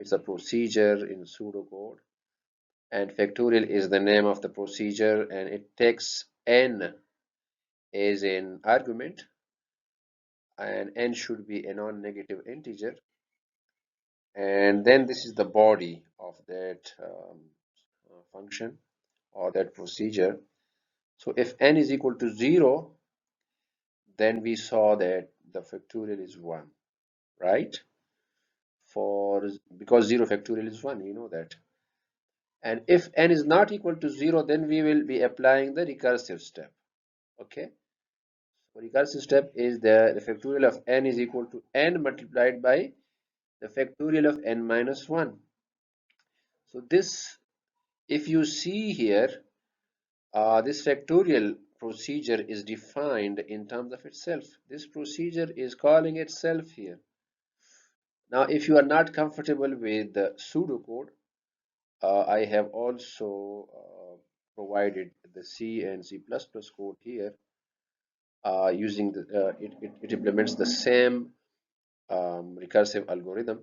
It's a procedure in pseudocode, and factorial is the name of the procedure, and it takes n as an argument, and n should be a non-negative integer, and then this is the body of that function or that procedure. So if n is equal to 0, then we saw that the factorial is 1, right? For because 0 factorial is 1, you know that. And if n is not equal to 0, then we will be applying the recursive step. Okay, so recursive step is the factorial of n is equal to n multiplied by the factorial of n minus 1. So this, if you see here, this factorial procedure is defined in terms of itself. This procedure is calling itself here. Now, if you are not comfortable with the pseudocode, I have also provided the C and C++ code here, using it implements the same recursive algorithm.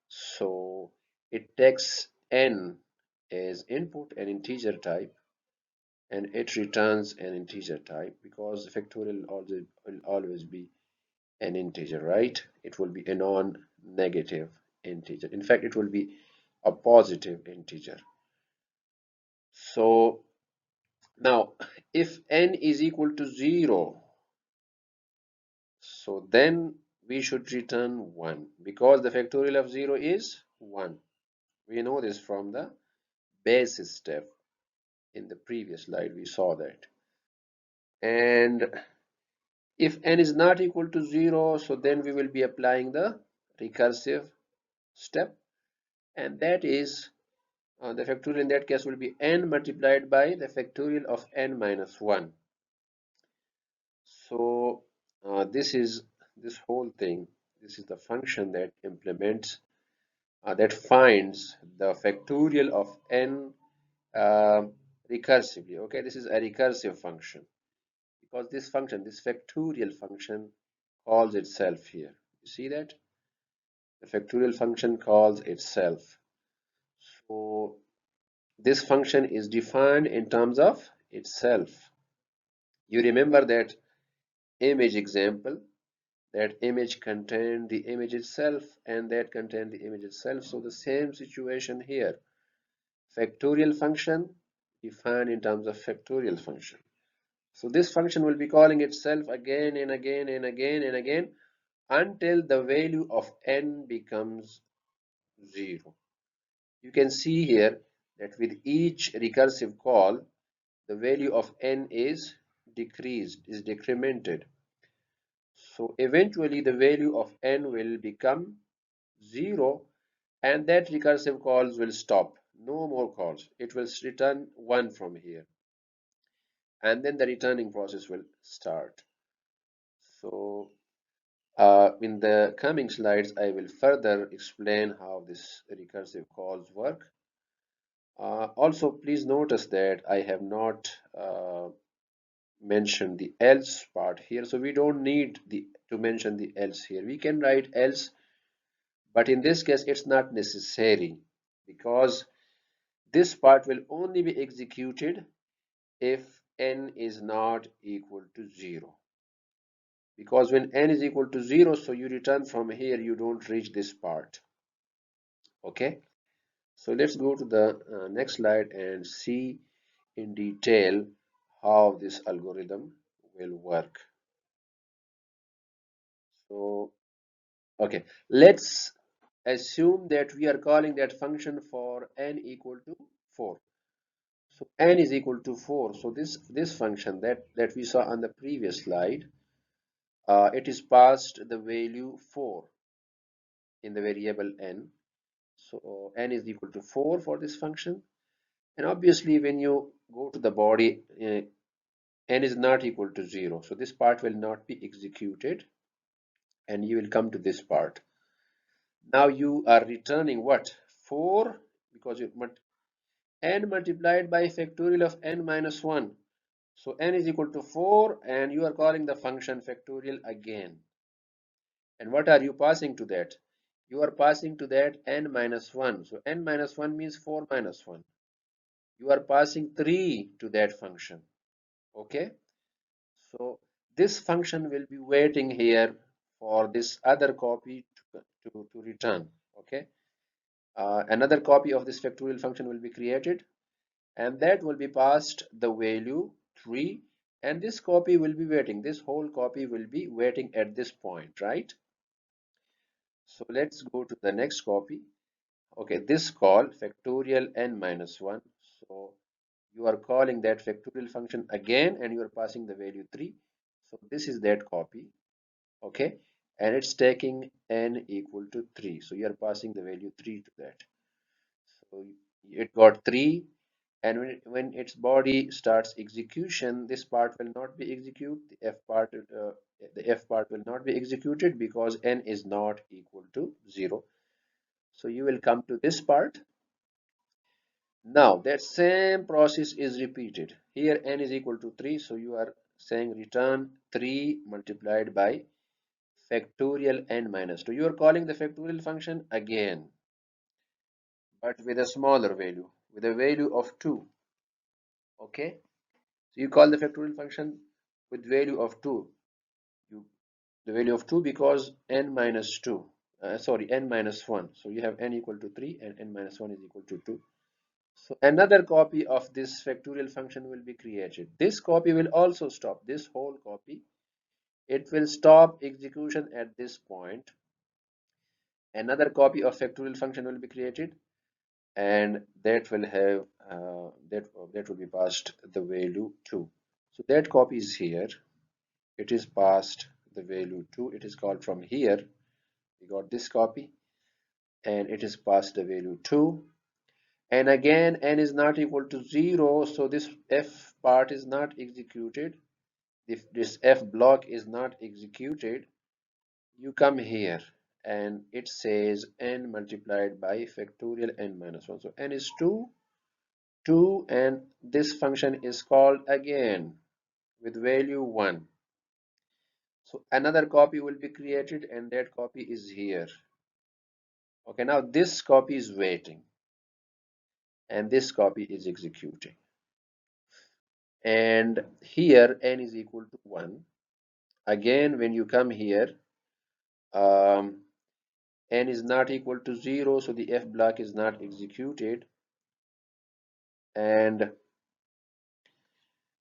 So it takes n as input, an integer type, and it returns an integer type, because factorial will always be an integer, right? It will be a non-negative integer. In fact, it will be a positive integer. So now, if n is equal to 0, so then we should return 1, because the factorial of 0 is 1. We know this from the basis step. In the previous slide, we saw that. And if n is not equal to 0, so then we will be applying the recursive step, and that is the factorial in that case will be n multiplied by the factorial of n minus 1. So this whole thing, this is the function that implements, that finds the factorial of n recursively. Okay, this is a recursive function, because this function, this factorial function, calls itself here. You see that? The factorial function calls itself. So this function is defined in terms of itself. You remember that image example, that image contained the image itself, and that contained the image itself. So the same situation here. Factorial function defined in terms of factorial function. So this function will be calling itself again and again and again and again until the value of n becomes 0. You can see here that with each recursive call, the value of n is decreased, is decremented. So eventually the value of n will become 0, and that recursive calls will stop. No more calls. It will return 1 from here, and then the returning process will start. So in the coming slides, I will further explain how this recursive calls work. Also, please notice that I have not mentioned the else part here. So we don't need to mention the else here. We can write else, but in this case, it's not necessary, because this part will only be executed if n is not equal to 0. Because when n is equal to 0, so you return from here, you don't reach this part. Okay, so let's go to the next slide and see in detail how this algorithm will work. So okay, let's assume that we are calling that function for n equal to 4. So n is equal to 4. So this function that we saw on the previous slide, it is passed the value 4 in the variable n. So n is equal to 4 for this function. And obviously, when you go to the body, n is not equal to 0. So this part will not be executed, and you will come to this part. Now you are returning what? 4, because n multiplied by factorial of n minus 1. So n is equal to 4, and you are calling the function factorial again. And what are you passing to that? you are passing to that n minus 1. So n minus 1 means 4 minus 1. You are passing 3 to that function. Okay. So this function will be waiting here for this other copy to return. Okay. Another copy of this factorial function will be created, and that will be passed the value 3, and this copy will be waiting. This whole copy will be waiting at this point, right? So let's go to the next copy. Okay, this call factorial n minus 1. So you are calling that factorial function again and you are passing the value 3. So this is that copy. Okay, and it's taking n equal to 3. So you are passing the value 3 to that. So it got 3, and when its body starts execution, this part will not be executed. The f part will not be executed because n is not equal to 0. So you will come to this part. Now that same process is repeated. Here n is equal to 3, so you are saying return 3 multiplied by factorial n minus 2. You are calling the factorial function again, but with a smaller value, with a value of 2. Okay, so you call the factorial function with value of 2. You the value of 2 because n minus 2. Sorry, n minus 1. So you have n equal to 3 and n minus 1 is equal to 2. So another copy of this factorial function will be created. This copy will also stop. This whole copy, it will stop execution at this point. Another copy of factorial function will be created, and that will have that will be passed the value 2. So that copy is here. It is passed the value 2. It is called from here. We got this copy, and it is passed the value 2. And again n is not equal to 0, so this f part is not executed. If this f block is not executed, you come here and it says n multiplied by factorial n minus 1. So n is 2, 2, and this function is called again with value 1. So another copy will be created, and that copy is here. Okay, now this copy is waiting and this copy is executing, and here n is equal to 1. Again, when you come here, um, n is not equal to 0, so the f block is not executed, and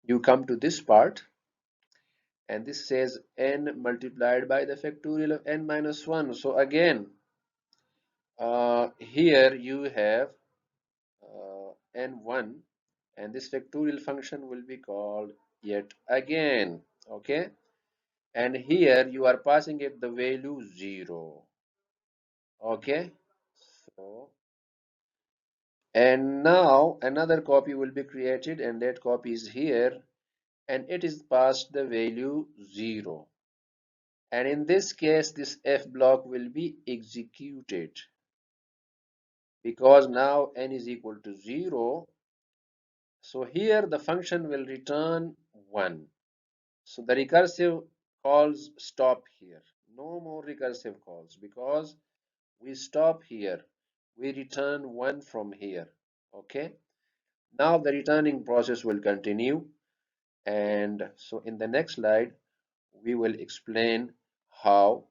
you come to this part, and this says n multiplied by the factorial of n minus 1. So again, here you have n1, and this factorial function will be called yet again. Okay, and here you are passing it the value 0. Okay, so and now another copy will be created, and that copy is here, and it is passed the value 0. And in this case, this f block will be executed because now n is equal to 0. So here the function will return 1. So the recursive calls stop here. No more recursive calls because we stop here. We return 1 from here. Okay. Now the returning process will continue. And so in the next slide, we will explain how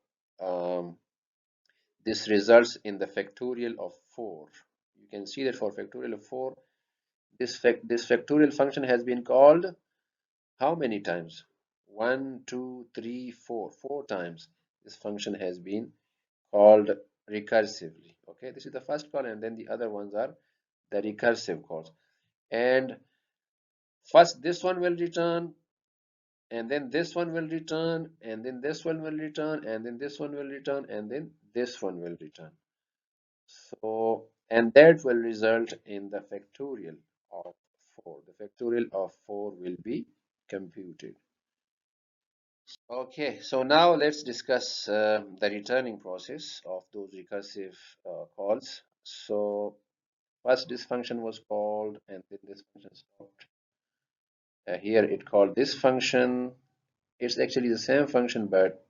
this results in the factorial of 4. You can see that for factorial of 4, this factorial function has been called how many times? 1, 2, 3, 4. 4 times this function has been called recursively. Okay, this is the first call, and then the other ones are the recursive calls. And first this one will return, and then this one will return, and then this one will return, and then this one will return, and then this one will return. So, and that will result in the factorial of 4. The factorial of 4 will be computed. Okay, so now let's discuss the returning process of those recursive calls. So first this function was called, and then this function stopped. Here it called this function. It's actually the same function, but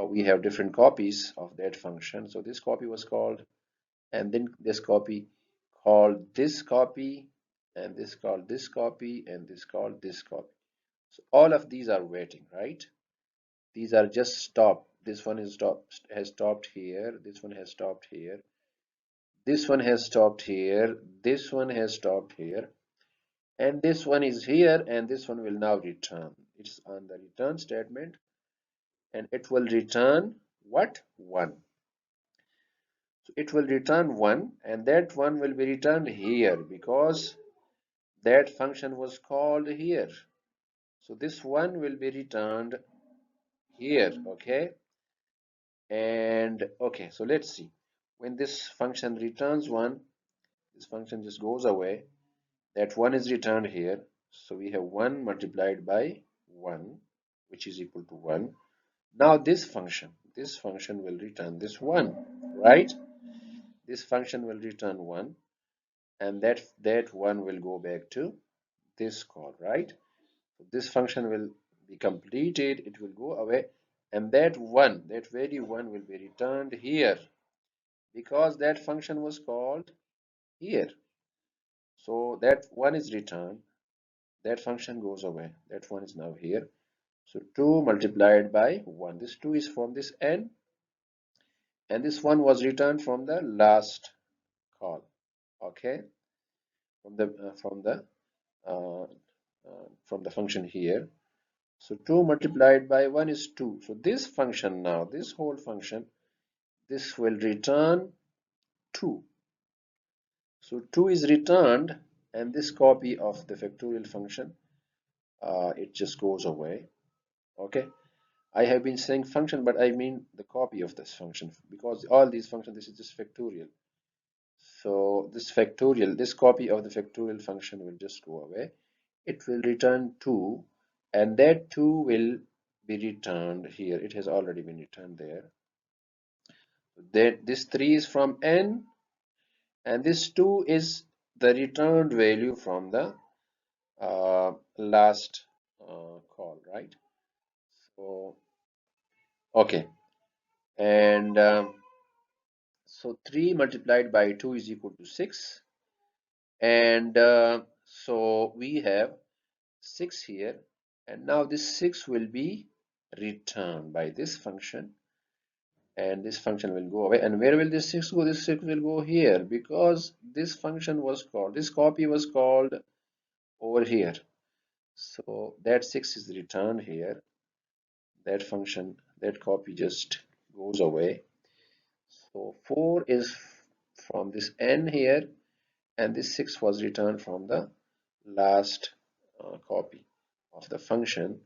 we have different copies of that function. So this copy was called, and then this copy called this copy, and this called this copy, and this called this copy. So all of these are waiting, right? These are just stopped. This one is stopped, has stopped here. This one has stopped here. This one has stopped here. This one has stopped here. And this one is here, and this one will now return. It's on the return statement, and it will return what? 1. So it will return 1, and that 1 will be returned here because that function was called here. So this 1 will be returned here, okay? And okay, so let's see. When this function returns 1, this function just goes away. That 1 is returned here. So we have 1 multiplied by 1, which is equal to 1. Now this function will return this 1, right? This function will return 1, and that 1 will go back to this call, right? So this function will be completed, it will go away, and that 1, that value 1 will be returned here because that function was called here. So that 1 is returned, that function goes away, that 1 is now here. So 2 multiplied by 1, this 2 is from this n, and this 1 was returned from the last call, okay, from the uh, from the function here. So 2 multiplied by 1 is 2. So this function now, this whole function, this will return 2. So 2 is returned, and this copy of the factorial function, it just goes away. Okay, I have been saying function, but I mean the copy of this function because all these functions, this is just factorial. So this factorial, this copy of the factorial function will just go away. It will return 2, and that 2 will be returned here. It has already been returned there. Then this 3 is from n, and this 2 is the returned value from the last call, right? So okay, and so 3 multiplied by 2 is equal to 6, and so we have 6 here, and now this 6 will be returned by this function, and this function will go away. And where will this 6 go? This 6 will go here because this function was called, this copy was called over here. So that 6 is returned here, that function, that copy just goes away. So 4 is from this n here, and this 6 was returned from the last copy of the function.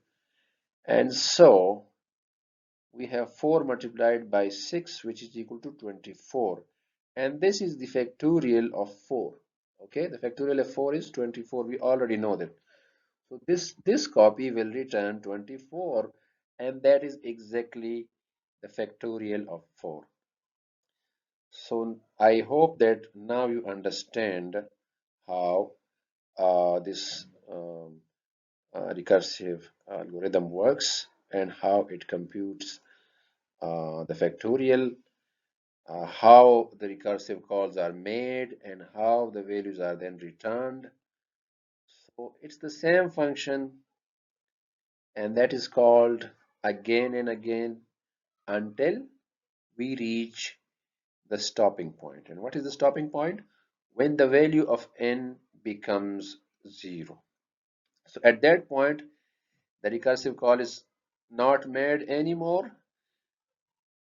And so we have 4 multiplied by 6, which is equal to 24. And this is the factorial of 4. Okay, the factorial of 4 is 24. We already know that. So this copy will return 24, and that is exactly the factorial of 4. So I hope that now you understand how this recursive algorithm works and how it computes the factorial, how the recursive calls are made, and how the values are then returned. So it's the same function, and that is called again and again until we reach the stopping point. And what is the stopping point? When the value of n becomes 0. So at that point, the recursive call is not made anymore.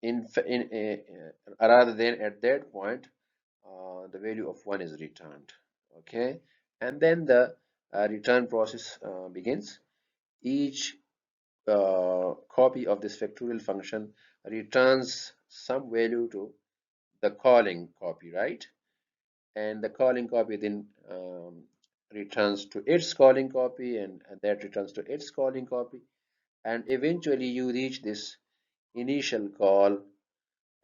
Rather than at that point, the value of 1 is returned. Okay, and then the return process begins. Each copy of this factorial function returns some value to the calling copy, right? And the calling copy then returns to its calling copy, and that returns to its calling copy, and eventually you reach this initial call,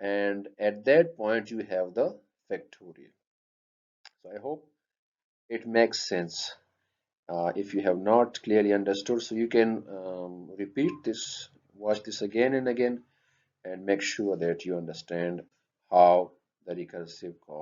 and at that point you have the factorial. So I hope it makes sense. If you have not clearly understood, so you can repeat this, watch this again and again, and make sure that you understand how the recursive call